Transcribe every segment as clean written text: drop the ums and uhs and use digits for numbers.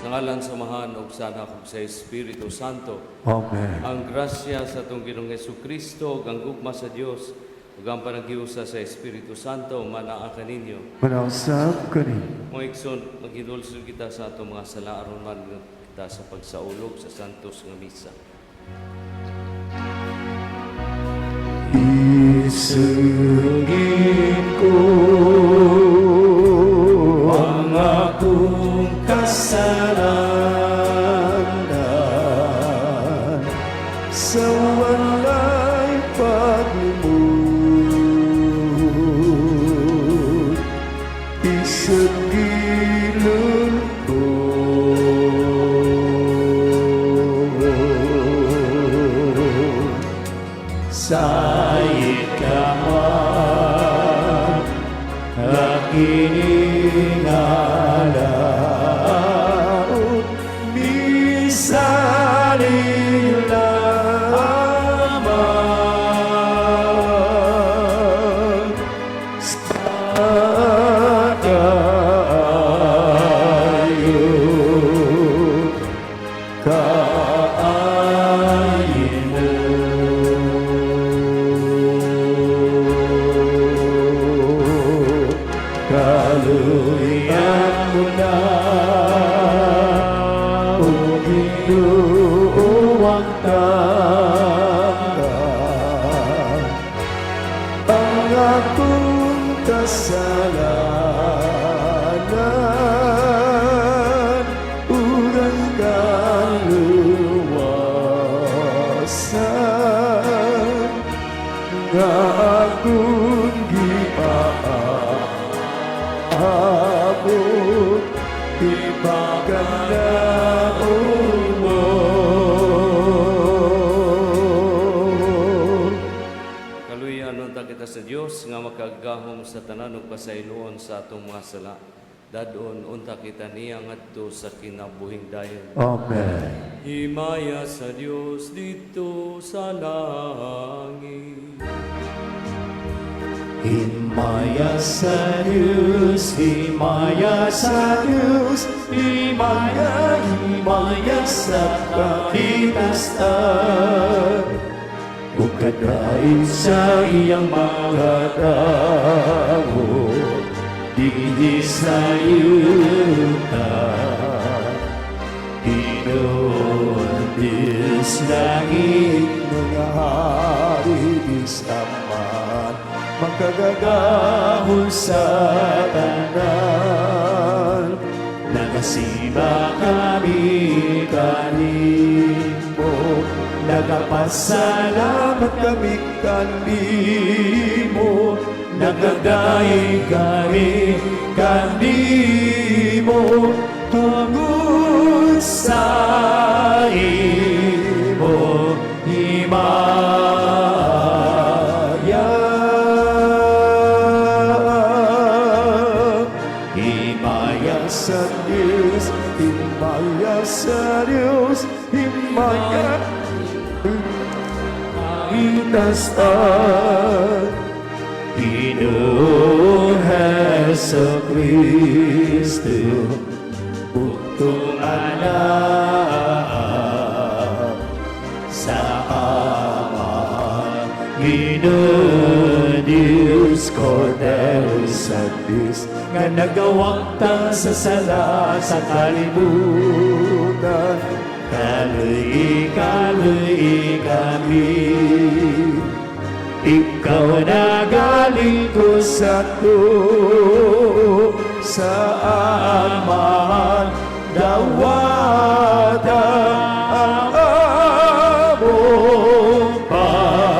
ngalan samahan ug sana kog sa Espiritu Santo. Amen. Ang grasya sa atong Ginoong Jesucristo, ang gugma sa Dios, ug ang panagiusa sa Espiritu Santo manaa kaninyo. Manausap kani. Mo igsoon, maghinulsol kita sa atong mga sala aron man kita sa pagsaulog sa santos nga misa. Isugin ko ang akong kasalanan sa walay paglimod. Isugilon ko sa ikaman akiningalaon misaling lamang sa kayo kaayin mo. Kaluyan mo na o ginuwang tangan ang akong kasalanan urang kaluwasan nga akong gipaabot ipaganaon mo. Kaluyan unta kita sa Dios nga makagahom sa tanan ug pasayloon sa atong mga sala. Dadon unta kita niya ngadto sa kinabuhing dayon. Amen. Himaya sa Dios dito sa langit. Himaya sa Diyos, himaya sa Diyos, himaya, himaya sa kakitasan. Ukadain sa iyang mga tao, di sa yuta. Pinoon, Diyos langit, mga hari, Diyos Ama, magkagagahon sa tanan. Nagasiba kami kanimo, nagapasalamat kami kanimo, nagdadaig kami kanimo, tungod sa imo himaya. Himaya sa Diyos, himaya sa Diyos, himaya itasan. Pinoong Jesucristo, Butong anak sa Ama, Ginoong Diyos, Cordero Santis, nga nagawagtang sa sala sa kalibutan. Kaluy, kaluy kami, ikaw na galing ko sa to sa Amahan, dawata ang among pangabuyon.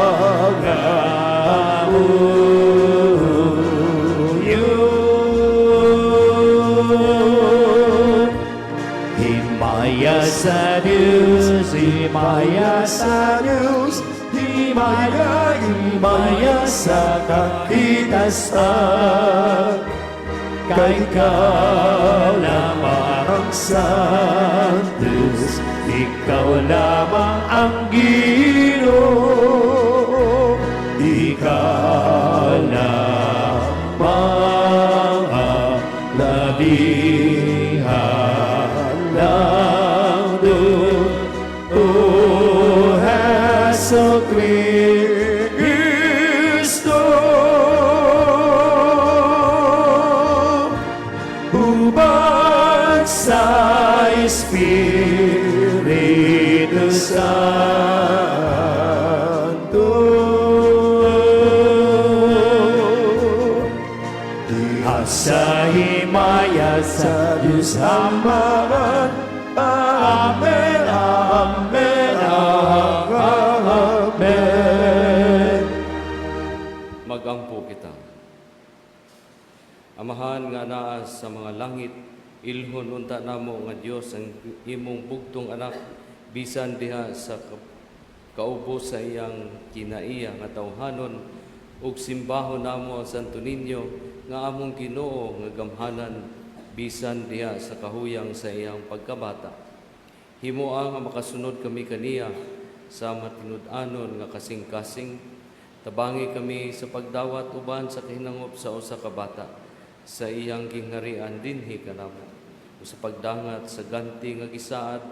Himaya sa Diyos, himaya sa Diyos, himaya, himaya sa kakitasan. Kay ikaw lamang ang Santos, ikaw lamang ang Ginoo, ikaw lamang ang labihan. Espiritu Santo. Diha sa himaya sa Diyos Ama. Amen, amen, amen. Magampo kita. Amahan nga naa sa mga langit, ilhon unta namo nga Dios ang imong bugtong anak bisan diha sa kaubos sa iyang kinaiya nga tawhanon ug simbahon namo ang Santo Niño nga among Ginoo nga gamhanan bisan diha sa kahuyang sa iyang pagkabata. Himuang nga makasunod kami kaniya sa matinud-anon nga kasing-kasing. Tabangi kami sa pagdawat uban sa kahinangop sa usa ka bata sa iyang gingharian dinhi kanamo o sa pagdangat sa ganti nga gisaad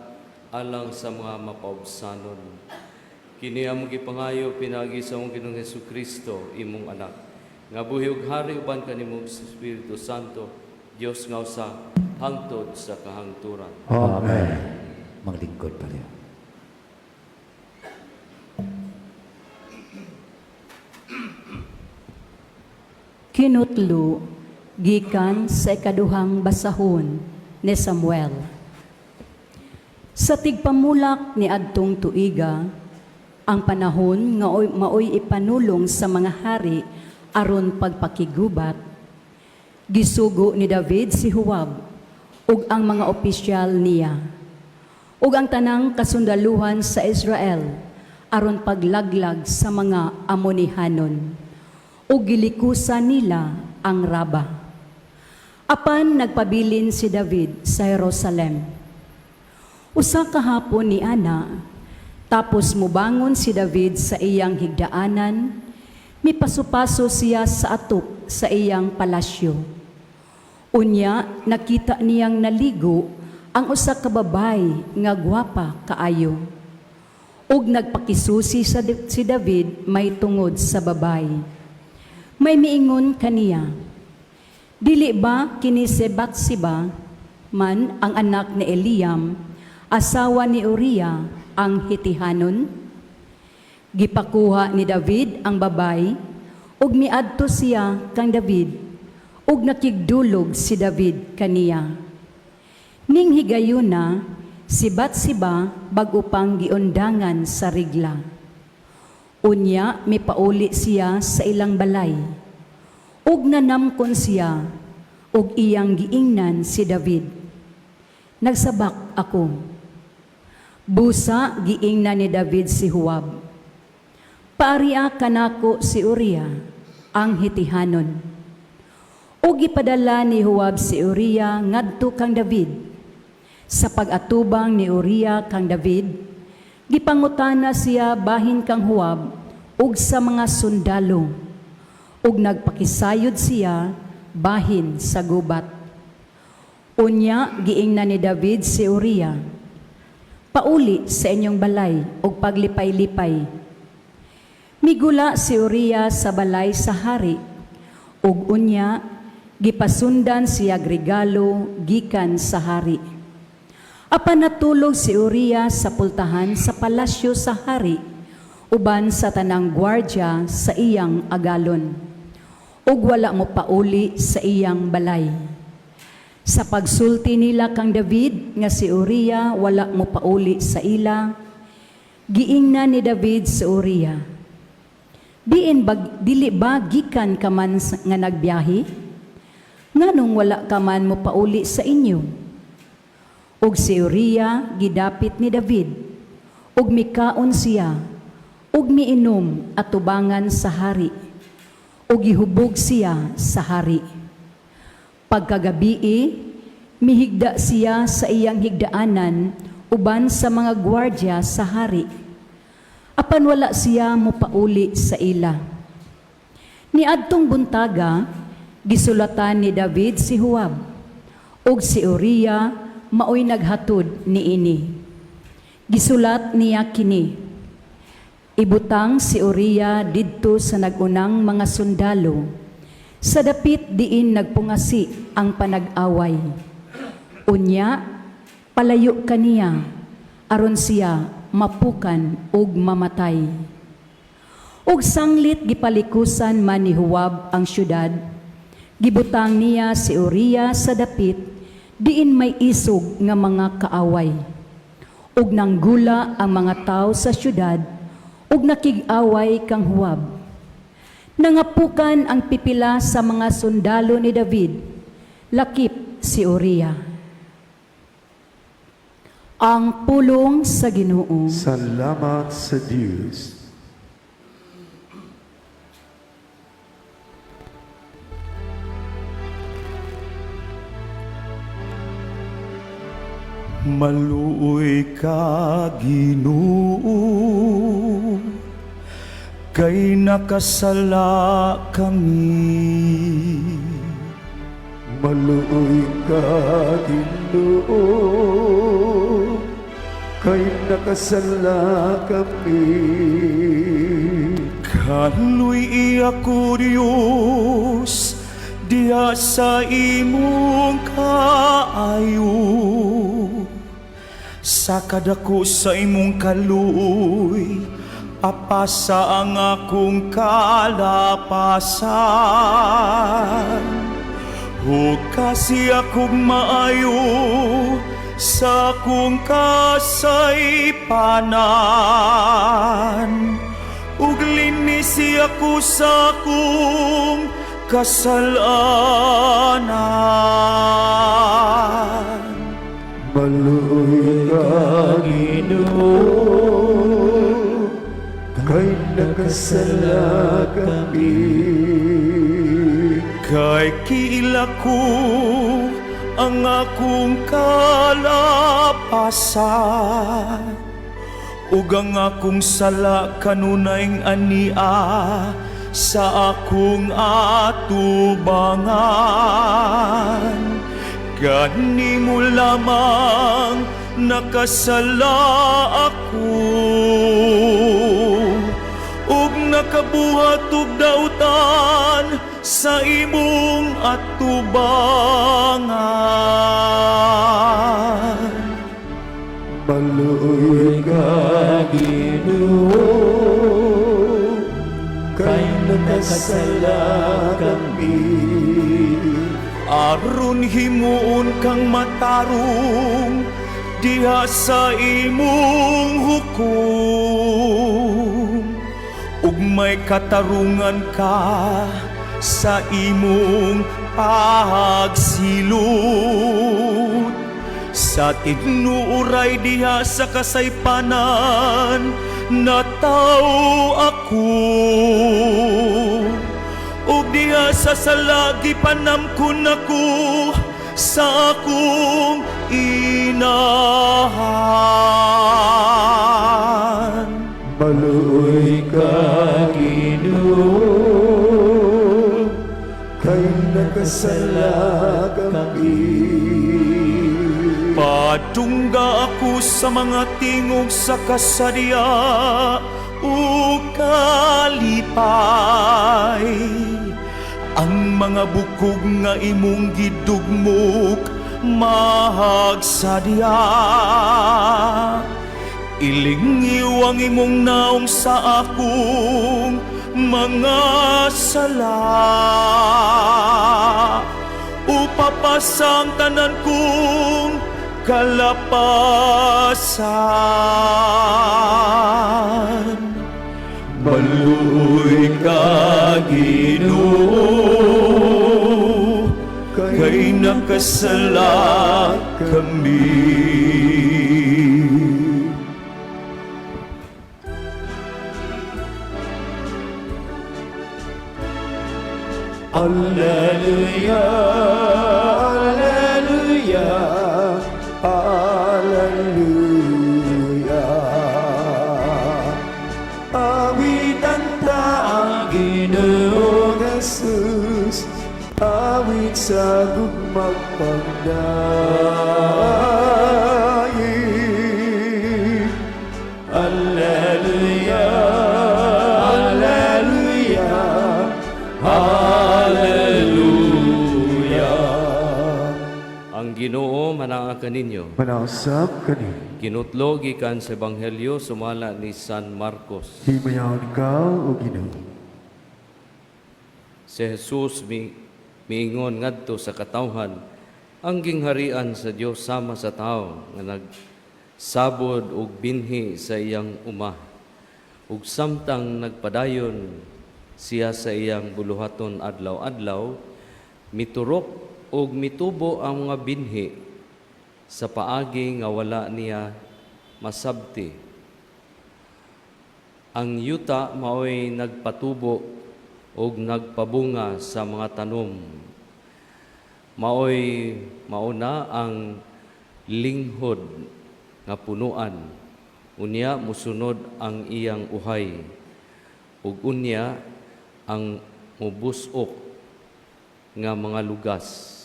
alang sa mga mapaubsanon. Kini among gipangayo pinagi sa among Ginoong Hesukristo imong anak nga buhi ug hari uban kanimo sa Espiritu Santo, Dios nga usa hangtod sa kahangturan. Amen. Maglingkod pa rin. Kinutlo gikan sa ikaduhang basahon ni Samuel. Sa tigpamulak ni adtong tuiga, ang panahon nga maoy ipanulong sa mga hari aron pagpakigubat, gisugo ni David si Huwab ug ang mga opisyal niya ug ang tanang kasundaluhan sa Israel aron paglaglag sa mga Amonihanon ug gilikusan nila ang Raba. Apan nagpabilin si David sa Jerusalem. Usa ka hapon ni ana, tapos mubangon si David sa iyang higdaanan, mipasupaso siya sa atop sa iyang palasyo. Unya, nakita niyang naligo ang usa ka babay nga gwapa kaayo. Ug nagpakisusi si David may tungod sa babay. May miingon kaniya, dili ba kini si Batsiba man ang anak ni Eliam, asawa ni Uriah ang Hitihanon? Gipakuha ni David ang babay ug miadto siya kang David ug nakigdulog si David kaniya. Ning higayuna si Batsiba bago pang giundangan sa rigla. Unya mipauli siya sa ilang balay ug nanamkon siya ug iyang giingnan si David. Nagsabak ako. Busa giingnan ni David si Huwab. Paariya kanako si Uriah ang Hitihanon. Ug gipadala ni Huwab si Uriah ngadto kang David. Sa pag-atubang ni Uriah kang David, gipangutana siya bahin kang Huwab ug sa mga sundalo, ug nagpakisayod siya bahin sa gubat. Unya giingnan ni David si Uriah, pauli sa inyong balay ug paglipay-lipay. Migula si Uriah sa balay sa hari, ug unya gipasundan siya regalo gikan sa hari. Apan natulog si Uriah sa pultahan sa palasyo sa hari, uban sa tanang gwardya sa iyang agalon, ug wala mo pauli sa iyang balay. Sa pagsulti nila kang David nga si Uriah wala mo pauli sa ila, giingnan ni David si Uriah, dili ba gikan ka man nga nagbiyahe? Nganong wala ka man mo pauli sa inyo? Ug si Uriah gidapit ni David, ug mikaon siya, ug miinom at tubangan sa hari, ug gihubog siya sa hari. Pagkagabii, mihigda siya sa iyang higdaanan uban sa mga gwardya sa hari. Apan wala siya mopauli sa ila. Niadtong buntaga, gisulatan ni David si Huwab, ug si Uriah maoy naghatod niini. Gisulat niya kini, ibutang si Uriah didto sa nagunang mga sundalo, sa dapit diin nagpungasi ang panag-away. Unya, Palayo kaniya, aron siya mapukan ug mamatay. Ug sanglit gipalikusan man ni Huwab ang syudad, gibutang niya si Uriah sa dapit, diin may isog nga mga kaaway. Ug nanggula ang mga tao sa syudad, ug nakig-away kang Huwab. Nangapukan ang pipila sa mga sundalo ni David, lakip si Uriah. Ang pulong sa Ginoo. Salamat sa Diyos. Maluoy ka, Ginoo, kay nakasala kami. Maluoy ka, Ginoo, kay nakasala kami. Kaluy iako, Diyos, diha sa imong kaayo. Sa kadako sa imong kaluoy, apasa ang akong kalapasan. Hukasi akong maayo sa akong kasaypanan. Ug linisi ako sa akong kasalanan. Maluoy ka, Ginoo, kay nakasala kami. Kay kiila ko ang akong kalapasan, ug ang akong sala kanunayng ania sa akong atubangan. Gani mo lamang nakasala ako, ug nakabuhat ug dautan sa imong atubangan. Maluoy ka, Ginoo, kay nakasala kami. Aron himuon kang matarong diha sa imong hukom, ug may katarungan ka sa imong pagsilot. Sa tinuuray diha sa kasaypanan, nataw ako, ug diha sa salagi panamkon ako sa akong inahan. Maluoy ka, Ginoo, kay nakasala kami. Padungga ako sa mga tingog sa kasadya o kalipay. Ang mga bukog nga imong gidugmok mahagsadya. Ilingiw ang imong naong sa akong mga sala. Upapasang tanan kong kalapasan. Maluoy ka, Ginoo, kay nakasala kami. Alleluia, Alleluia, Alleluia. Awitan ta ang Ginoong Jesus, awit sa gugmang pagdaig. Alleluia, Alleluia, Alleluia. Ang Ginoo mananga kaninyo. Manausap kani, Kinutlo gikan sa Ebanghelyo sumala ni San Marcos. himayaw ka o Ginoo. Si Jesus miingon ngadto sa katawhan, ang gingharian sa Dios sama sa tao nga nagsabod og binhi sa iyang uma. Ug samtang nagpadayon siya sa iyang buluhaton adlaw-adlaw, miturok og mitubo ang mga binhi sa paagi nga wala niya masabti. Ang yuta mao'y nagpatubo og nagpabunga sa mga tanom. Mao'y mauna ang linghod nga punuan. Unya musunod ang iyang uhay. Ug unya ang mubusok nga mga lugas.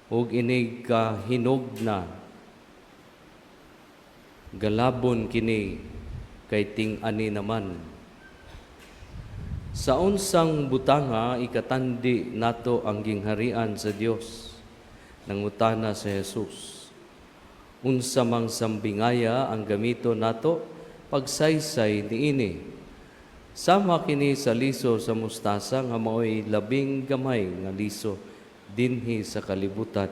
Ug inig ka hinog na galabon kini kay ting-ani naman. Sa unsang butanga ikatandi nato ang gingharian sa Dios, nangutana sa Jesus. Unsa mang sambingaya ang gamito nato pagsaysay niini. Sama kini sa liso sa mustasa nga mao'y labing gamay nga liso dinhi sa kalibutan.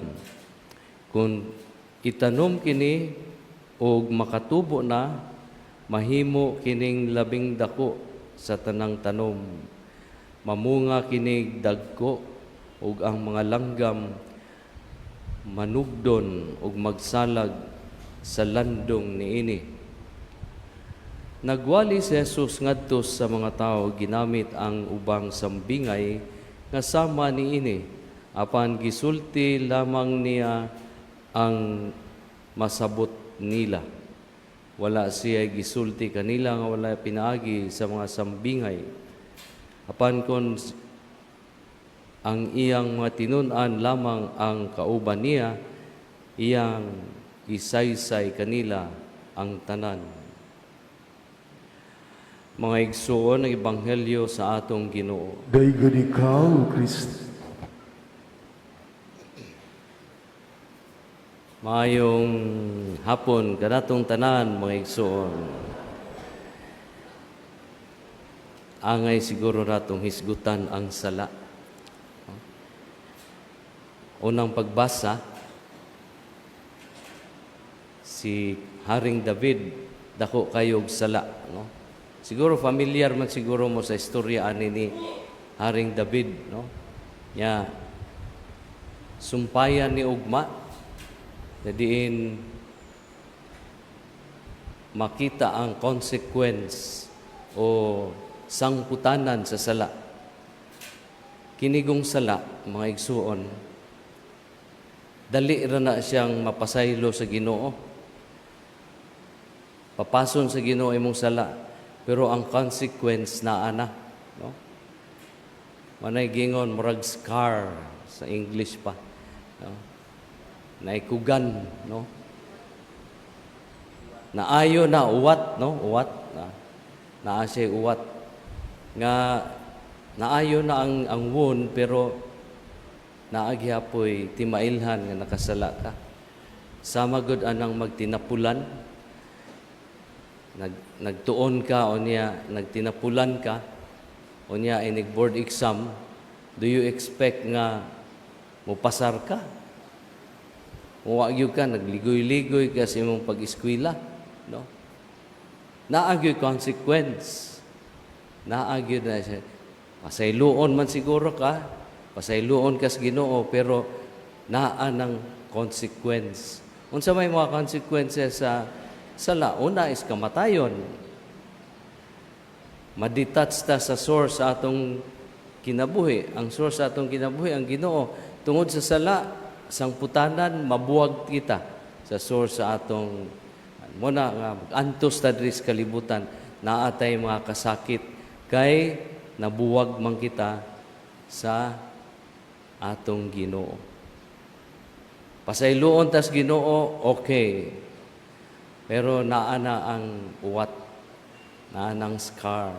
Kung itanom kini og makatubo na, mahimo kining labing dako sa tanang tanom. Mamunga kinig dagko ug ang mga langgam manugdon ug magsalag sa landong niini. Nagwali si Jesus ngadto sa mga tao ginamit ang ubang sambingay nga sama niini apan gisulti lamang niya ang masabot nila. Wala siya gisulti kanila nga wala pinaagi sa mga sambingay. Apan kon ang iyang mga tinun-an lamang ang kauban niya, iyang isaysay kanila ang tanan. Mga igsuon ng Ebanghelyo sa atong Ginoo. Daygon ikaw, O Kristo. Maayong hapon, kanatong tanan, mga igsoon. Angay siguro natong hisgutan ang sala. Unang pagbasa, si Haring David, dako kayog sala. No? Siguro familiar man siguro mo sa istorya ani ni Haring David. No? Ya, sumpayan ni Ugma, na diin makita ang consequence o sangputanan sa sala. Kinigong sala, mga igsuon, dali ra na siyang mapasaylo sa Ginoo. Papason sa Ginoo imong sala, pero ang consequence naa na. No? Manay gingon, murag scar sa English pa. No? Naikugan, no? Naayo na uwat, no? Uwat. Naa siya uwat. Nga naayo na ang wound, pero naagyapoy timailhan nga nakasala ka. Sama gud anang magtinapulan. Nagtuon ka o niya, nagtinapulan ka o niya ay nag-board exam. Do you expect nga mupasar ka? Muwagyo ka, nagligoy-ligoy ka sa imong pag-eskwela. No? Naagyo'y consequence. Naagyo na siya. Pasayloon man siguro ka, pasayloon ka sa Ginoo, pero naa ng consequence. Unsa may mga consequences sa sala? Una is kamatayon. Madetach ta sa source sa atong kinabuhi. Ang source sa atong kinabuhi, ang Ginoo. Tungod sa sala, sangputanan, mabuwag kita sa source sa atong muna nga antos ta diri sa kalibutan, naatay mga kasakit kay nabuwag man kita sa atong Ginoo. Pasayloon tas Ginoo, okay. Pero naa na ang uwat, naa nang scar.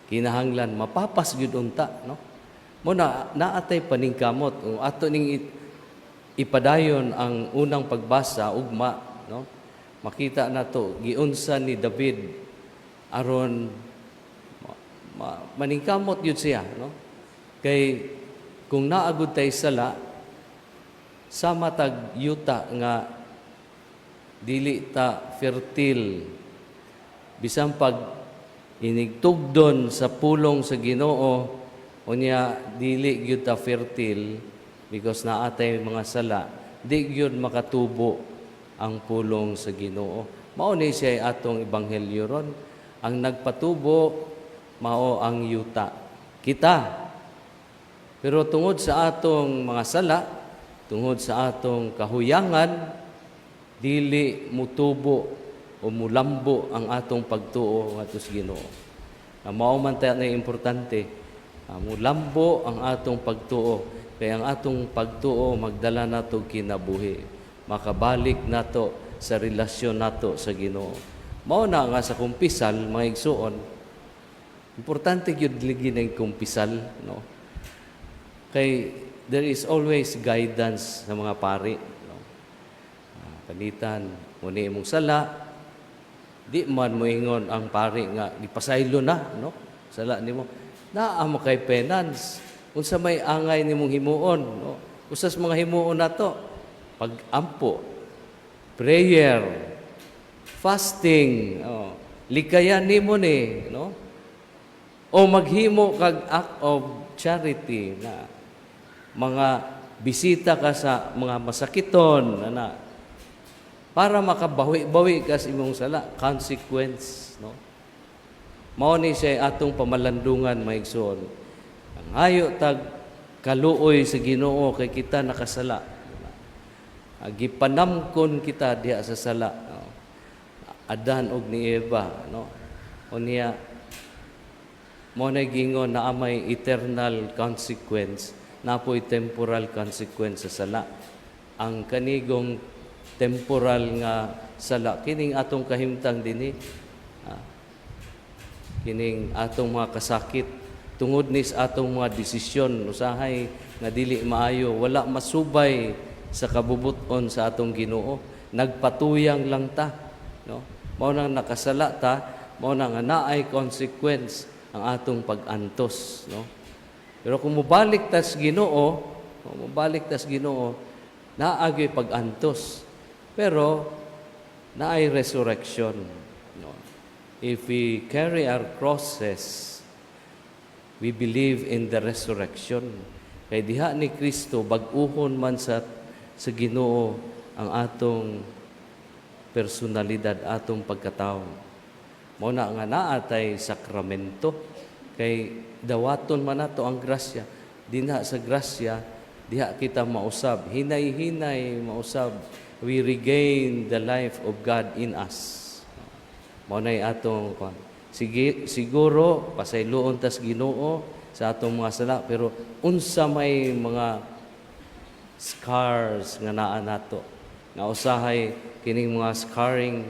Kinahanglan mapapas gyud unta, no? Muna naatay paningkamot. Ato ning ipadayon ang unang pagbasa ugma, no? Makita nato giunsa ni David aron maningkamot yun siya, no? Kay kung naagud tay sala, sama tag yuta nga dili ta fertile, bisan pag inigtugdon sa pulong sa Ginoo, unya dili gyud ta fertile because naatay mga sala, di gyud makatubo ang pulong sa Ginoo. Mao ni siya atong ebanghelyo ron. Ang nagpatubo mao ang yuta, kita. Pero tungod sa atong mga sala, tungod sa atong kahuyangan, dili mutubo o mulambo ang atong pagtuo ngadto sa Ginoo. Mao man ta na importante, mulambo ang atong pagtuo, kay ang atong pagtuo magdala nato kinabuhi, makabalik nato sa relasyon nato sa Ginoo. Mao na nga sa kumpisal, mga igsuon, importante gyud ligi ng kumpisal, no? Kay there is always guidance sa mga pari, no? Palitan mo ni imong sala, di man mo ingon ang pari nga gipasaylo na, no? Sala nimo naa mo kay penance, unsa may angay nimong himuon, no? Usas mga himuon nato, pag-ampo, prayer, fasting, likayan nimo ni, no? O maghimo kag act of charity na mga bisita ka sa mga masakiton na para makabawi-bawi ka sa imong sala, consequence, no? Mao ni siya atong pamalandungan, maigsoon. Ang hayo tag kaluoy sa Ginoo kay kita nakasala. Gipanamkon kita diha sa sala, no? Adan og ni Eva, no? Unya mo na gingon na may eternal consequence, napoy temporal consequence sa sala. Ang kanigong temporal nga sala, kining atong kahimtang dinhi, kining atong mga kasakit, tungod nis atong mga desisyon, usahay nga dili maayo, wala masubay sa kabubuton sa atong Ginoo, nagpatuyang lang ta, no? Mao nang nakasala ta, mao nang naay consequence ang atong pag-antos, no? Pero kung mubalik tas Ginoo, naagi pag-antos. Pero naay resurrection, no? If we carry our crosses, we believe in the resurrection. Kay diha ni Kristo bag-uhon man sa Ginoo ang atong personalidad, atong pagkatao. Mao na nga naatay sakramento, kay dawaton man nato ang grasya. Dinha sa grasya, diha kita mausab, hinay-hinay mausab, we regain the life of God in us. Mao nay atong siguro pasayloon tas Ginoo sa atong mga sala, pero unsa may mga scars nga naa nato, nga usahay kining mga scarring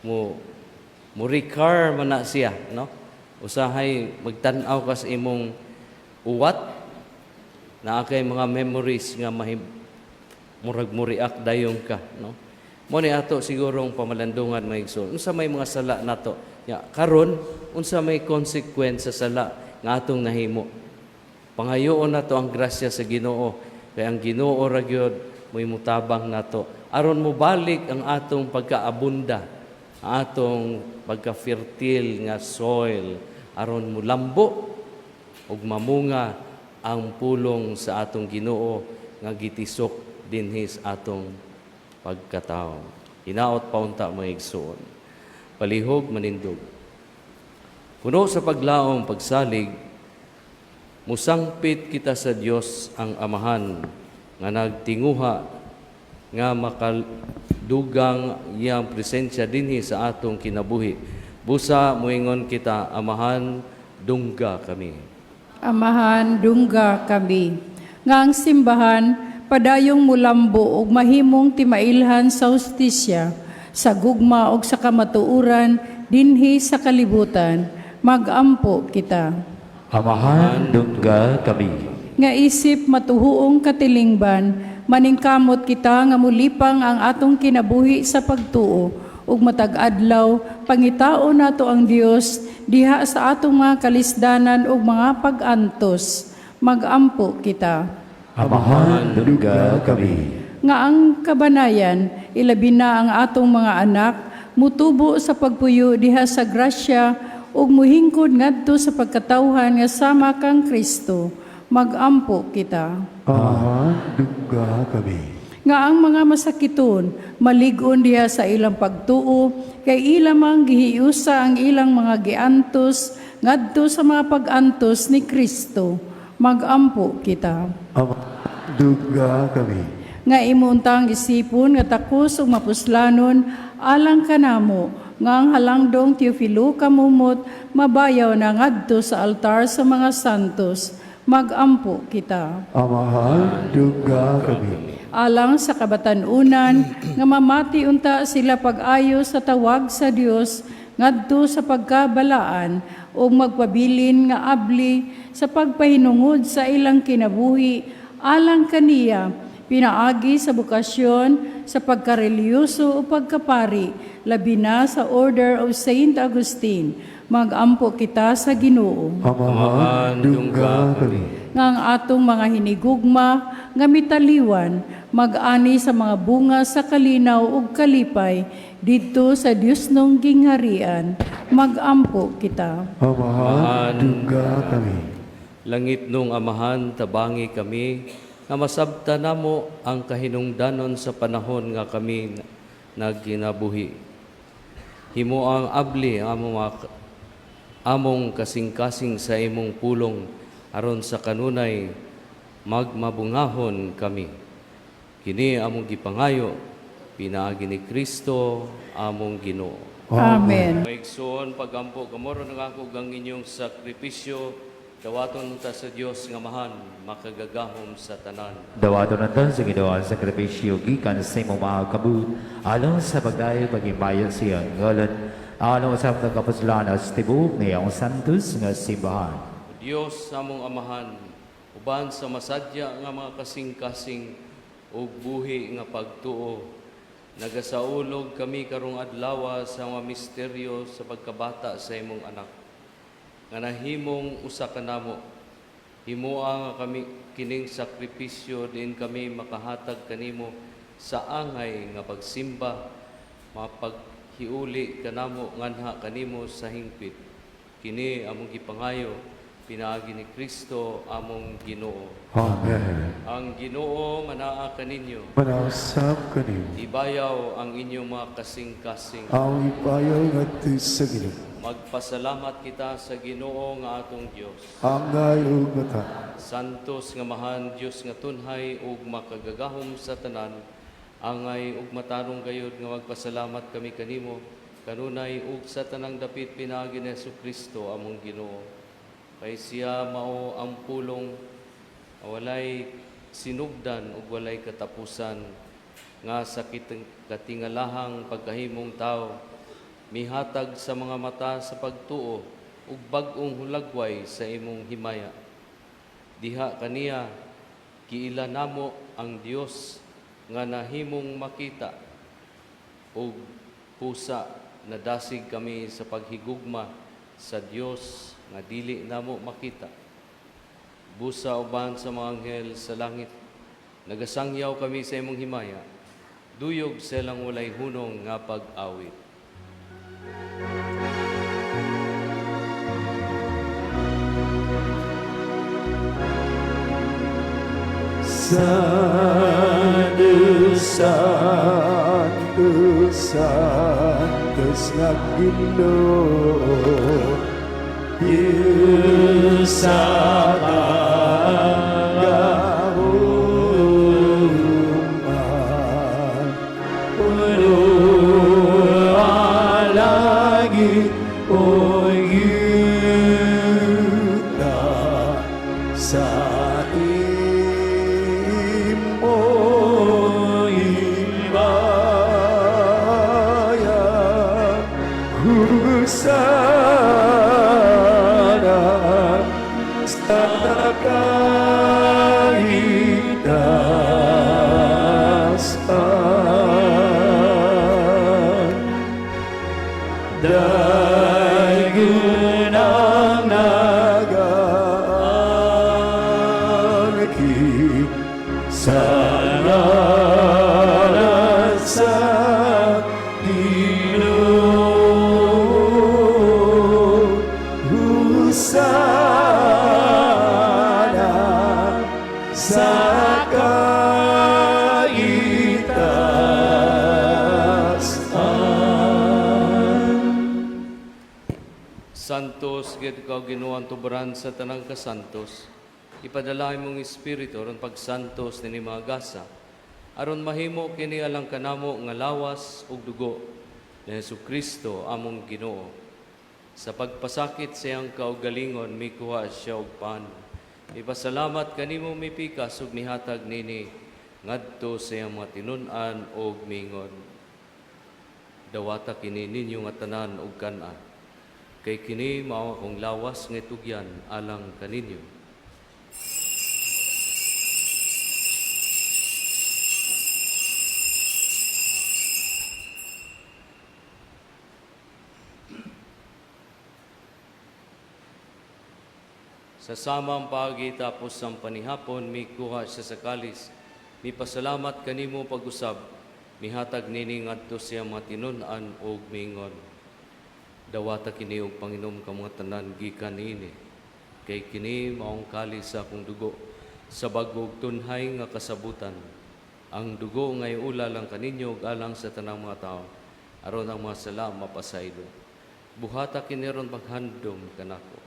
mo recur man na siya, no? Usahay magtan-aw ka sa imong uwat, na kay mga memories nga murag muriak dayon ka, no? Mo ni ato sigurong pamalandungan maigsoon. Unsa may mga sala nato? Ya, karon unsa may consequence sa sala nga atong nahimo? Pangayoon nato ang grasya sa Ginoo, kay ang Ginoo ra gyud mo'y mutabang nato aron mobalik ang atong pagkaabunda, atong pagka-fertile nga soil, aron mulambo ug mamunga ang pulong sa atong Ginoo nga gitisok dinhi sa atong pagkatao. Hinaot paunta mga igsoon, palihog manindog. Puno sa paglaom pagsalig, musangpit kita sa Dios ang Amahan nga nagtinguha nga makadugang iyang presensya dinhi sa atong kinabuhi. Busa moingon kita, Amahan, dungga kami. Amahan, dungga kami. Nga ang simbahan, padayong mulambo ug mahimong timailhan sa hustisya, sa gugma ug sa kamatuuran, dinhi sa kalibutan, magampo kita. Amahan, dungga kami. Nga isip matuhuong katilingban, maningkamot kita nga mulipang ang atong kinabuhi sa pagtuo, ug matag adlaw pangitao nato ang Dios diha sa atong mga kalisdanan ug mga pag-antos. Magampo kita. Amahan, duga kami. Nga ang kabanayan, ilabi na ang atong mga anak, mutubo sa pagpuyo diha sa grasya ug muhingkod ngadto sa pagkatawhan nga sama kang Kristo. Magampo kita. Amahan, duga kami. Nga ang mga masakiton, maligon diha sa ilang pagtuo, kay ilamang gihiusa ang ilang mga giantos ngadto sa mga pag-antos ni Kristo. Magampo kita. Amahan, duga kami. Nga imuntang isipon nga takos ug mapuslanon alang kanamo nga ang halangdong Teofilo kamumot mabayaw na ngadto sa altar sa mga santos. Magampo kita. Amahan, duga kami. Alang sa kabatanunan nga mamati unta sila pag-ayo sa tawag sa Dios ngadto sa pagkabalaan o magpabilin nga abli sa pagpahinungod sa ilang kinabuhi alang kaniya pinaagi sa bukasyon, sa pagkareliyoso o pagkapari, labi na sa Order of Saint Augustine. Magampo kita sa Ginoo. Amahan, duga kami. Nga ang atong mga hinigugma, nga mitaliwan, mag-ani sa mga bunga sa kalinaw ug kalipay, dito sa Dios nung gingharian. Magampo kita. Amahan, duga kami. Langit nung amahan, tabangi kami, nga masabta namo ang kahinungdanon sa panahon nga kami nagkinabuhi. Himo ang abli among kasing-kasing sa imong pulong aron sa kanunay magmabungahon kami. Kini among gipangayo pinaagi ni Kristo among Ginoo. Amen. Maigsoon pagampo kamoro nga ako ang inyong sakripisyo. Dawaton ta sa Dios nga mahan, makagagahom sa tanan. Dawaton natin sa ginawa ang sakripisyo gikan sa imong mga kabut, alang sa pagdayo pag-imayan siya ngalan, alang sa pagkapuslanas tibuk niyang santos nga simbahan. Dios among amahan, uban sa masadya nga mga kasing-kasing ug buhi nga pagtuo, nagasaulog kami karong adlaw sa mga misteryo sa pagkabata sa imong anak. Nga nahimong usa ka namo, himua nga kami kining sakripisyo din kami makahatag kanimo sa angay nga pagsimba, mapaghiuli kanamo nganha kanimo sa hingpit. Kini among gipangayo pinaagi ni Kristo among Ginoo. Amen. Ang Ginoo manaa kaninyo. Manasap kanimo. Ibayaw ang inyong mga kasing-kasing. Ang ipayaw ngadto sa Ginoo. Magpasalamat kita sa Ginoo nga atong Dios. Angay ug mata. Santos nga mahan Dios nga tunhay ug makagagahom sa tanan, angay ug matarong gayud nga magpasalamat kami kanimo kanunay ug sa tanang dapit pinaagi ni Jesucristo among Ginoo. Kay siya mao ang pulong walay sinugdan ug walay katapusan nga sa katingalahang pagkahimong tao, mihatag sa mga mata sa pagtuo ug bag-ong hulagway sa imong himaya. Diha kaniya kiila namo ang Dios nga nahimong makita ug pusa na dasig kami sa paghigugma sa Dios nga dili namo makita. Busa uban sa mga anghel sa langit, nagasangyaw kami sa imong himaya, duyog sa ilang walay hunong nga pag-awit. Santos, Santos, Santos nga Ginoo, Diyos sa kagahuman, puno ang langit o yuta sa imo ibayan, sa kahitan. dayon ang nag-aalaki sa ngalan sa Ginoo. Husana sa Santos, gid ka ginuan tuberan sa tanang kasantos. Ipadalahi mong Espiritu aron pagsantos ni mga gasa. Aron mahimo kini alang kanamo nga lawas ug dugo ni Hesukristo among Ginoo. Sa pagpasakit siyang kaugalingon mikuha siya og pan. Ipasalamat kanimo mipikas ug nihatag nini ngadto sa iyang mga tinun-an ug mingon. Dawata kini ninyo nga tanan ug kan-an. Kay kini mao akong lawas nga tugyan alang kaninyo. Sa samang pagi tapos ang panihapon, mikuha siya sa kalis. Mipasalamat kanimo pag-usab, mihatag nini ngadto siya mga tinun-an ug mingon. Dawata kini og Panginom ka mga tanan gikan ini. Kay kini maong kalis sa akong dugo sa bag-ong tunhay nga kasabutan. Ang dugo ngay ula lang kaninyo ug alang sa tanang mga tao aron ang mga sala mapasaylo. Buhata kini ron paghandom kanako.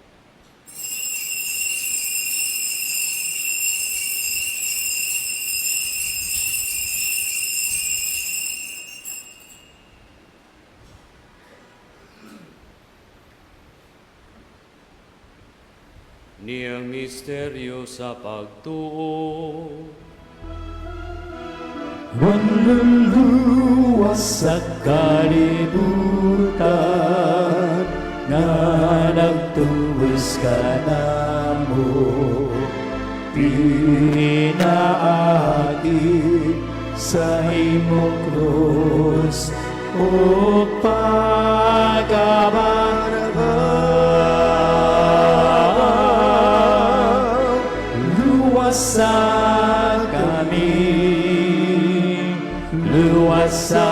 Niyang misteryo sa pagtuo. Manluluwas sa kalibutan nga nagtuwis ka namo. Pinaagi sa imong krus o luwasa kami, luwasa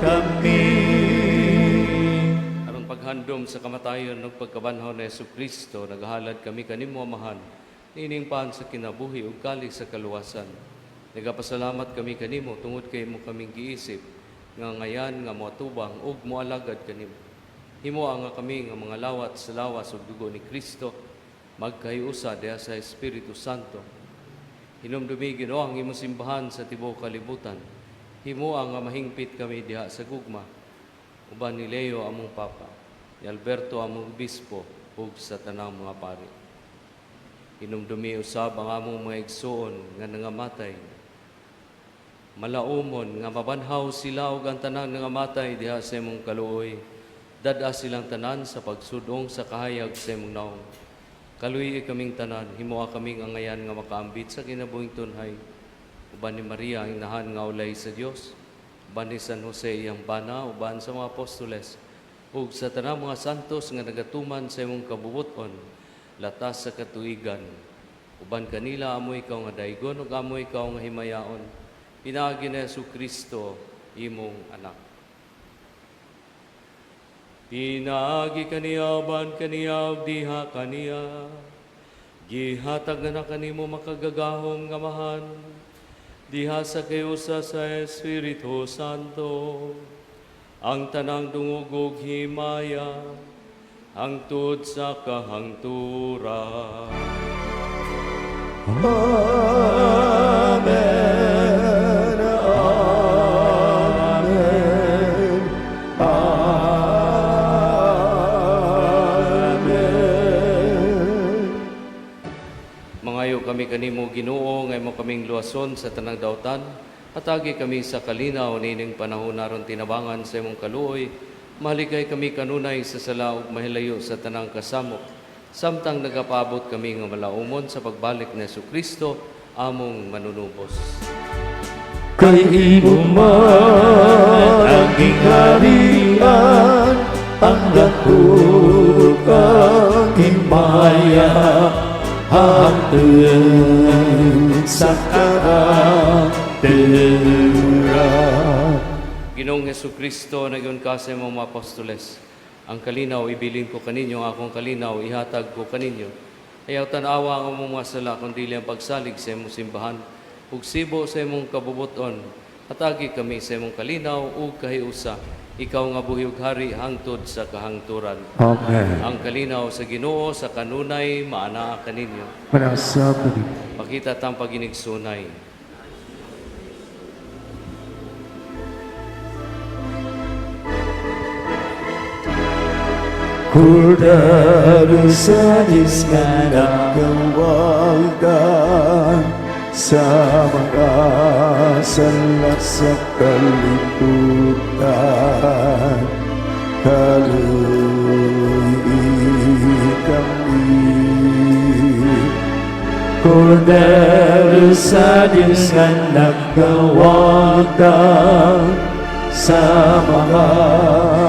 kami. Aron paghandom sa kamatayon ug pagkabanhaw ni Hesukristo, naghalad kami kanimo amahan, nining pan sa kinabuhi ug kali sa kaluwasan. Nagapasalamat kami kanimo tungod kay mo kaming giisip nga ngayan nga moatubang ug moalagad kanimo. Himo nga kami nga mga lawat sa lawas ug dugo ni Kristo magkayusa diha sa Espiritu Santo. Hinumdumi Ginoo ang imong simbahan sa tibuok kalibutan. Himo nga mahingpit kami diha sa gugma. Uban ni Leo among papa, ni Alberto among bispo ug sa tanang mga pari. Hinumdumi usab ang among mga igsoon nga nangamatay. Malaumon nga mabanhaw sila ug ang tanang nangamatay diha sa imong kaluoy. Dad-a silang tanan sa pagsudong sa kahayag sa imong naong. Kaluoy kaming tanan, himoa kaming angayan nga makaambit sa kinabuhing tunhay. Uban ni Maria ang inahan nga ulay sa Dios, uban ni San Jose iyang bana, uban sa mga apostoles, ug sa tanang mga santos nga nagatuman sa imong kabubuton, latas sa katuigan. Uban kanila amo ikaw nga daygon ug amo ikaw nga himayaon. Pinaagi ni Hesukristo imong anak. Pinaagi kaniya, ban kaniya, diha kaniya. Gihatag na kanimo makagagahom nga mahan. Diha sa kayusa sa Espiritu Santo. Ang tanang dungog ug himaya, hangtod sa kahangturan. Amen, amen, amen. Mangayo kami kanimo Ginoo nga imo kaming luwason sa tanang daotan. Atagi kami sa kalinaw nining panahon naron tinabangan sa imong kaluoy. Mahaligay kami kanunay sa sala ug mahilayo sa tanang kasamok. Samtang nagapabot kami nga malaumon sa pagbalik ni Hesukristo among manunubos. Kay imo man ang gingarian, dako kang himaya hangtod sa karakteran. Ginoong Jesucristo, nagyon ka sa imong mga apostoles. Ang kalinaw, ibilin ko kaninyo, ang akong kalinaw, ihatag ko kaninyo. Ayaw tanawa ang among mga sala, kundi ang pagsalig sa imong simbahan. Ug sibo sa imong kabubuton, hatagi kami sa imong kalinaw ug kahiusa. Ikaw nga buhiyog hari hangtod sa kahangturan. Amen. Ang kalinaw sa Ginoo sa kanunay maanaa kaninyo. Manasa po din. Pakita tang paginigsunay. Kordero sa diskanang kawagan sa mga salat sa kalibutan, kaluwi kami. Kordero sa diskanang kawagan sa mga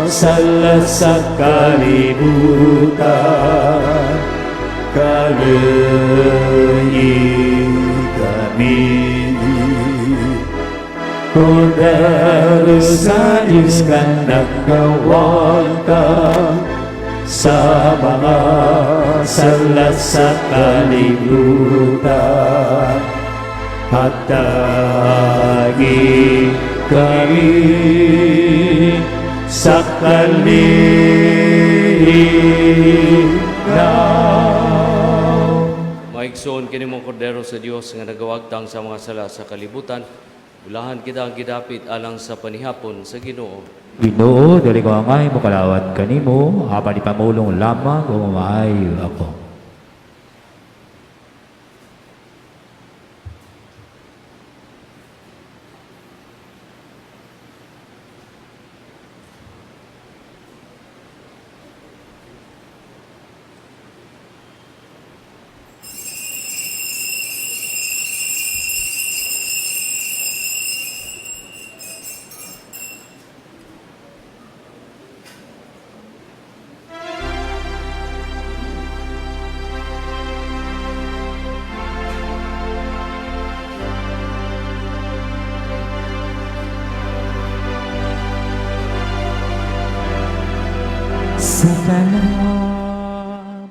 salat sa kalibutan, kaluwi kami. Kordero sa Diyos ka nagkawagtang sa mga salat sa kalibutan, hatagi kami sa kalinaw. Maigsoon kini mong kordero sa Dios nga nagawagtang sa mga sala sa kalibutan. Ulahan kita ang gidapit alang sa panihapon sa Ginoo. Ginoo, dali ko angay mo kalawat kanimo, apan ipamulong lamang kung maayo ako. Sa panahon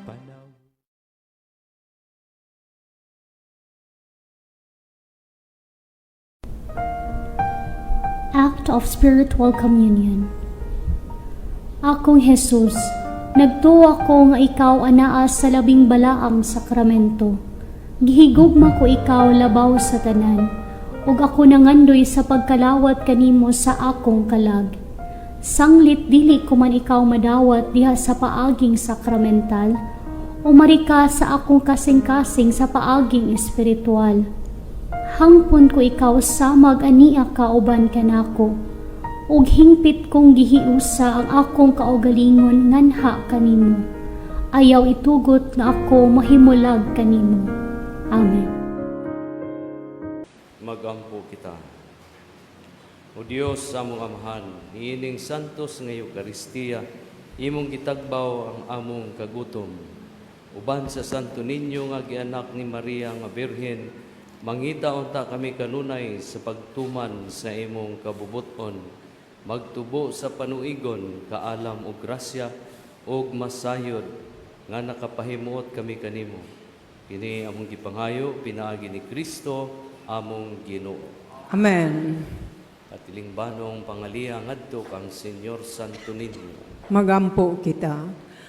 Act of Spiritual Communion. Akong Jesus, nagtuo ako nga ikaw anaa sa labing balaang sakramento. Gihigugma ko ikaw labaw sa tanan, ug ako nangandoy sa pagkalawat kanimo sa akong kalag. Sanglit dili ko man ikaw madawat diha sa paaging sakramental, o marika sa akong kasing-kasing sa paaging espiritual. Hangpon ko ikaw samag ania kauban kanako, ug hingpit kong gihiusa ang akong kaugalingon nganha kanimo. Ayaw itugot nga ako mahimulag kanimo. Amen. Magampo kita. O Dios sa among amahan, niining santos nga Eucharistia, imong gitagbaw ang among kagutom. Uban sa Santo Niño nga gianak ni Maria nga Birhen, mangita unta kami kanunay sa pagtuman sa imong kabubuton. Magtubo sa panuigon, kaalam o grasya, ug masayod nga nakapahimuot kami kanimo. Kini among gipanghayo pinaagi ni Kristo among Ginoo. Amen. At ilingbanong pangalia ngadto kang Senyor Santo Niño. Magampo kita.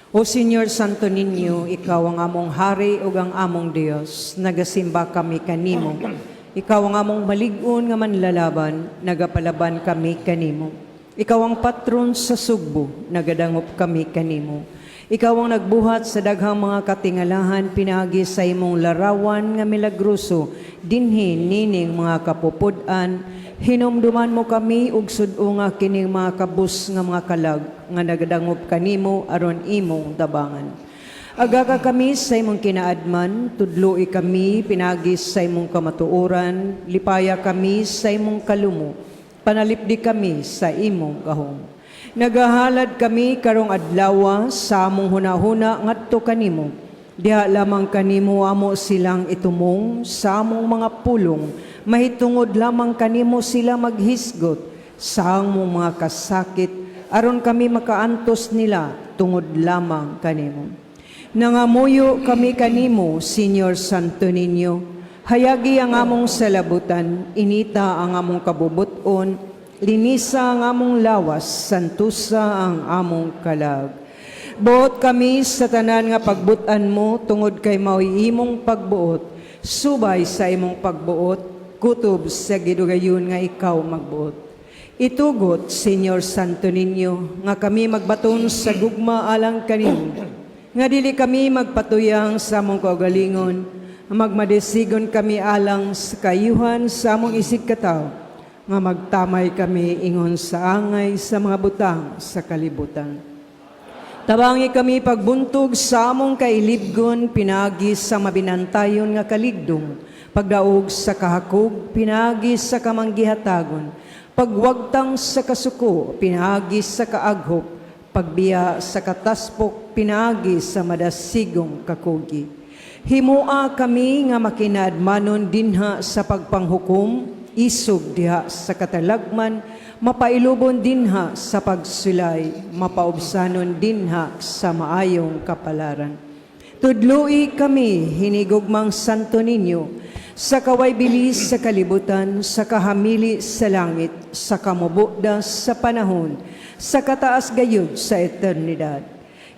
O Senyor Santo Niño, ikaw ang among hari ug ang among Dios. Nagasimba kami kanimo. Ikaw ang among malig-on nga manlalaban, nagapalaban kami kanimo. Ikaw ang patron sa sugbo, nagadangop kami kanimo. Ikaw ang nagbuhat sa daghang mga katingalahan, pinagi sa imong larawan nga milagroso, dinhi nining mga kapupudan, hinumduman mo kami ug sudo nga kining mga kabus nga mga kalag nga nagadangop kanimo aron imong tabangan. Aga ka kami sa imong kinaadman, tudloi kami pinagi sa imong kamatuoran, lipaya kami sa imong kalumo, panalipdi kami sa imong gahom. Nagahalad kami karong adlaw sa among hunahuna ngadto kanimo. Diha lamang kanimo amo silang itumong sa among mga pulong. Mahitungod lamang kanimo sila maghisgot sa among mga kasakit aron kami makaantos nila tungod lamang kanimo. Nangamuyo kami kanimo, Señor Santo Niño. Hayagi ang among salabutan, inita ang among kabubuton, linisa ang among lawas, santusa ang among kalag. Buot kami sa tanan nga pagbutan mo, tungod kay mao'y imong pagbuot, subay sa imong pagbuot, kutob sa gidugayon nga ikaw magbuot. Itugot, Señor Santo Niño, nga kami magbaton sa gugma alang kanimo, nga dili kami magpatuyang sa among kaugalingon, magmadesigon kami alang sa kayuhan sa among isig kataw, nga magtamay kami ingon sa angay sa mga butang sa kalibutan. Tabangi kami pagbuntog sa among kailibgon, pinagi sa mabinantayon nga kaligdong, pagdaog sa kahakog, pinagi sa kamanggihatagon, pagwagtang sa kasuko, pinagi sa kaaghop, pagbiya sa kataspok, pinagi sa madasigong kakugi. Himua kami nga makinadmanon dinha sa pagpanghukom, isog diha sa katalagman, mapailubon dinha sa pagsulay, mapaubsanon dinha sa maayong kapalaran. Tudloi kami, hinigugmang Santo Niño, sa kaway bilis sa kalibutan, sa kahamili sa langit, sa kamubukda sa panahon, sa kataas gayud sa eternidad.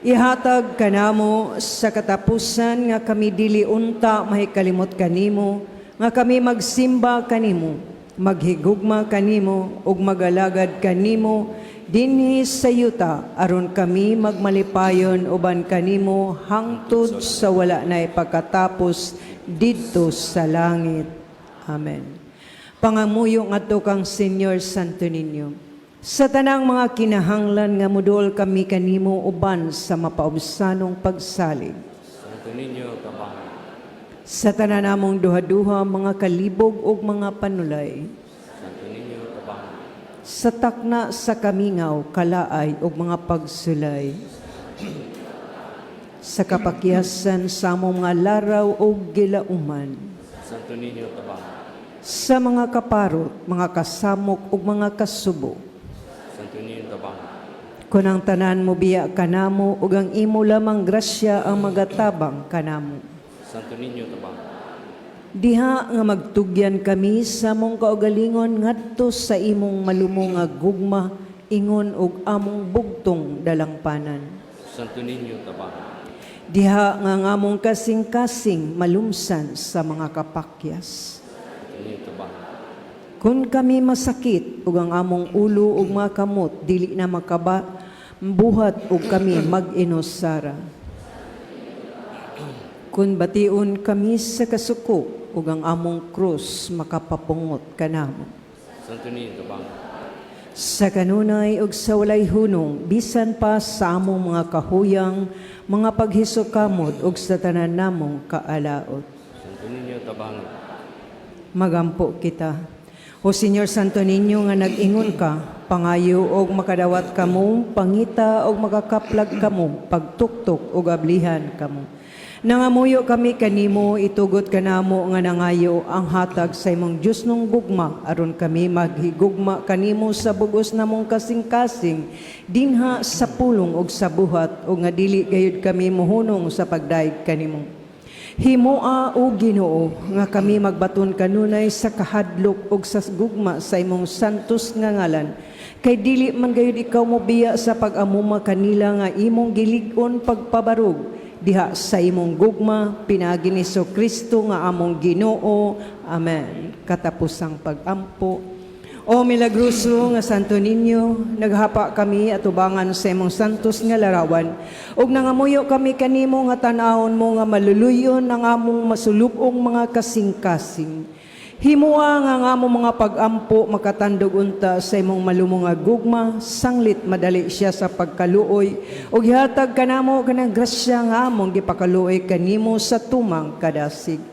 Ihatag kanamo sa katapusan nga kami dili unta mahikalimot kanimo, nga kami magsimba kanimo, maghigugma kanimo ug magalagad kanimo dinhi sa yuta aron kami magmalipayon uban kanimo hangtod sa wala na ipagkatapos didto sa langit. Amen. Pangamuyo ngadto kang Señor Santo Niño. Sa tanang mga kinahanglan nga mudol kami kanimo uban sa mapaubsanong pagsalig. Santo Niño, tabang. Sa tanan namong duha-duha mga kalibog ug mga panulay. Santo Niño, tabang. Sa takna sa kamingaw, kalaay ug mga pagsulay. Sa kapakyasan sa among mga laraw ug gilauman. Santo Niño, tabang. Sa mga kaparot, mga kasamok ug mga kasubo. Santo Niño, tabang. Kunang tanan mo biya kanamo ug ang imo lamang grasya ang magatabang kanamo. Santo Niño, tabang. Diha nga magtugyan kami sa among kaugalingon ngadto sa imong malumong nga gugma ingon og among bugtong dalangpanan. Santo Niño, tabang. Diha nga among kasing-kasing malumsan sa mga kapakyas. Santo Niño, tabang. Kung kami masakit ug ang among ulo ug mga kamot dili na makaba buhat ug kami mag-inosara. Kung bation kami sa kasuko ug ang among krus makapapungot kanamo. Santo Niño, tabang. Sa kanunay ug sa walay hunong bisan pa sa among mga kahuyang mga paghisokamot ug sa tanan namong kaalaot. Santo Niño, tabang. Magampo kita. O Señor Santo Niño nga nag-ingon ka, pangayo og makadawat kamo, pangita og makakaplag kamo, pagtuktok og ablihan kamo. Nangamuyo kami kanimo, itugot kanamo nga nangayo ang hatag sa imong Dios nung gugma, aron kami maghigugma kanimo sa bugos namong kasing-kasing, dinha sa pulong og sa buhat, o nga dili gayud kami mohunong sa pagdaig kanimo. Himoa o Ginoo nga kami magbaton kanunay sa kahadlok ug sa gugma sa imong santos nga ngalan, kay dili man gayud ikaw mobiya sa pag-amuma kanila nga imong gilig-on pagpabarog diha sa imong gugma pinagi ni Kristo nga among Ginoo. Amen. Katapusang pag-ampo. O milagroso nga Santo Niño, naghapa kami atubangan sa imong santos nga larawan, ug nangamuyo kami kanimo nga tan-awon mo nga maluluyon ang among masulubong mga kasing-kasing. Himua nga among mga pag-ampo makatandog unta sa imong malumong nga gugma, sanglit madali siya sa pagkaluoy, ug ihatag kanamo kanang grasya nga among gipakaluoy kanimo sa tumang kadasig.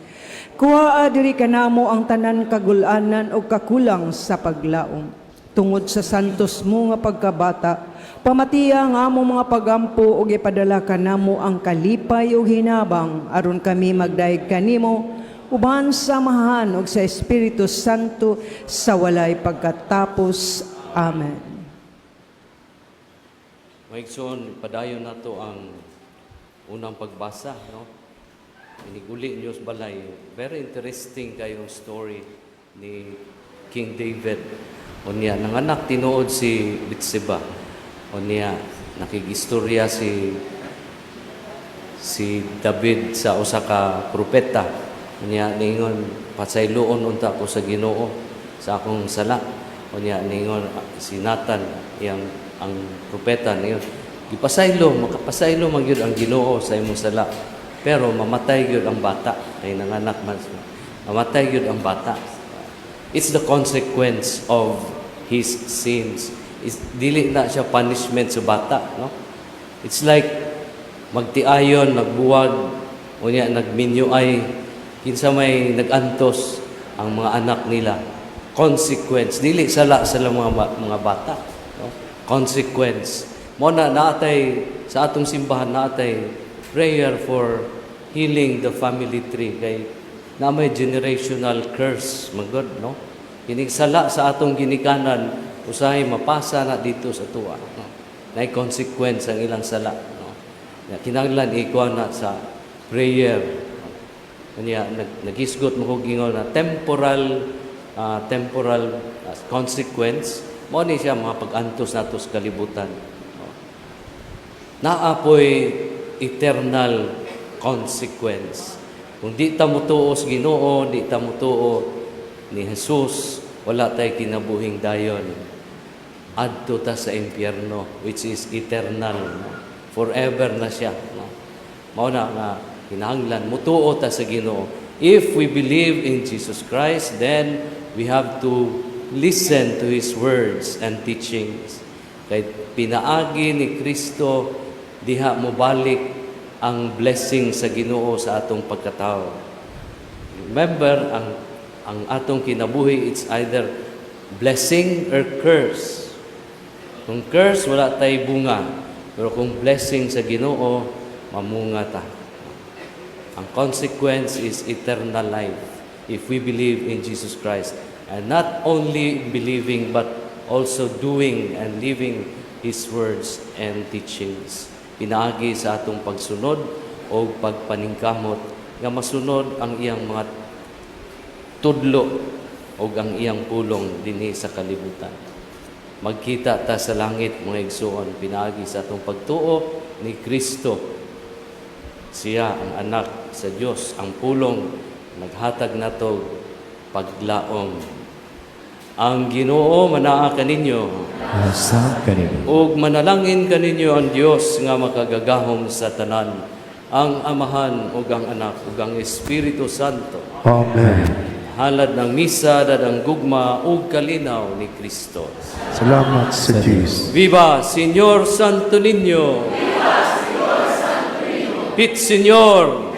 Kuhaa diri kanamo ang tanan kagulanan o kakulang sa paglaom. Tungod sa santos mo nga pagkabata, pamatiya nga mo mga pagampo ug ipadala ka namo ang kalipay ug hinabang aron kami magdaig kanimo uban samahan og sa Espiritu Santo sa walay pagkatapos. Amen. Maigsoon, padayon nato ang unang pagbasa, no? Iniguli niyo sa balay. Very interesting kayong story ni King David. O niya, nanganak tinuod si Bitseba. O niya, nakigistorya si David sa usa ka propeta. O niya, ningon, pasayloon unta ko sa Ginoo sa akong sala. O niya, ningon, si Nathan, ang propeta, ningon, makapasaylo magyud ang Ginoo sa imong sala. Pero mamatay gyud ang bata. Kay nanganak man siya. Mamatay gyud ang bata. It's the consequence of his sins. Dili na siya punishment sa bata, no? It's like magtiayon, nagbuwag, o niya nagminyoay, kinsa may nagantos ang mga anak nila. Consequence. Dili sala sa mga bata, no? Consequence. Mo na naatay sa atong simbahan naatay prayer for healing the family tree kay na may generational curse magod, no? Kining sala sa atong ginikanan usahay mapasa na dito sa tuwa, no? Nay consequence ang ilang sala, no? Kinahanglan ikuha na sa prayer, no? Kanya nagisgot mo kog gingon na temporal consequence mo ni siya mga pag-antos nato sa kalibutan, no? Naapoy eternal consequence. Kung di ta mutuo sa Ginoo, di ta mutuo ni Jesus, wala tay kinabuhing dayon. Adto ta sa impyerno, which is eternal, no? Forever na siya, no? Mao na nga kinahanglan mutuo ta sa Ginoo. If we believe in Jesus Christ, then we have to listen to His words and teachings. Kay pinaagi ni Kristo diha mo balik ang blessing sa Ginoo sa atong pagkatao. Remember, ang atong kinabuhi, it's either blessing or curse. Kung curse, wala tay bunga. Pero kung blessing sa Ginoo, mamunga ta. Ang consequence is eternal life if we believe in Jesus Christ. And not only believing, but also doing and living His words and teachings. Pinaagi sa atong pagsunod o pagpaningkamot nga masunod ang iyang mga tudlo o ang iyang pulong dinhi sa kalibutan. Magkita ta sa langit, mga igsoon, pinaagi sa atong pagtuo ni Kristo. Siya ang anak sa Dios, ang pulong naghatag nato paglaom. Ang Ginoo manaa kaninyo. Asa kanimo. Ug manalangin kaninyo ang Dios nga makagagahom sa tanan, ang Amahan ug ang Anak ug ang Espiritu Santo. Amen. Halad ng misa dadang gugma ug kalinaw ni Kristo. Salamat sa Diyos. Viva Señor Santo Niño. Viva Señor Santo Niño. Pit Señor.